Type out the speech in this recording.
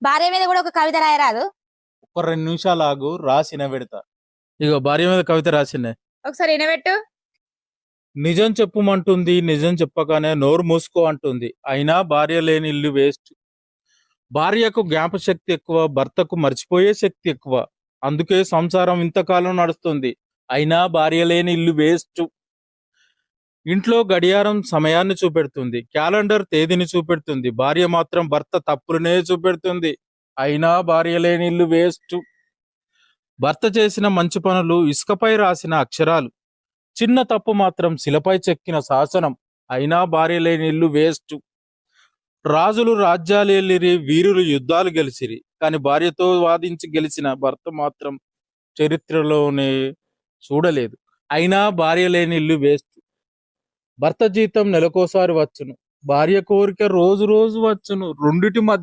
భార్య మీద కూడా ఒక కవిత రాయరాదు? ఒక 2 నిమిషాలు ఆగు, రాసిన పెడతా. ఇగో భార్య మీద కవిత రాసిండే. ఒకసారి వినబెట్టు. నిజం చెప్పుమంటుంది, నిజం చెప్పగానే నోరు మూసుకో అంటుంది. అయినా భార్య లేని ఇల్లు వేస్ట్. భార్యకు జ్ఞాపశక్తి ఎక్కువ, భర్తకు మర్చిపోయే శక్తి ఎక్కువ. అందుకే సంసారం ఇంతకాలం నడుస్తుంది. అయినా భార్య లేని ఇల్లు వేస్ట్. ఇంట్లో గడియారం సమయాన్ని చూపెడుతుంది, క్యాలెండర్ తేదీని చూపెడుతుంది. భార్య మాత్రం భర్త తప్పులనే చూపెడుతుంది. అయినా భార్య లేని ఇల్లు వేస్ట్. భర్త చేసిన మంచి పనులు ఇసుకపై రాసిన అక్షరాలు, చిన్న తప్పు మాత్రం శిలపై చెక్కిన శాసనం. అయినా భార్య లేని ఇల్లు వేస్ట్. రాజులు రాజ్యాలు ఏలిరి, వీరులు యుద్ధాలు గెలిచిరి, కానీ భార్యతో వాదించి గెలిచిన భర్త మాత్రం చరిత్రలోనే చూడలేదు. అయినా భార్య లేని ఇల్లు వేస్ట్. భర్త జీతం నెలకోసారి వచ్చును, భార్య కోరిక రోజు రోజు వచ్చును. రెండిటి మధ్య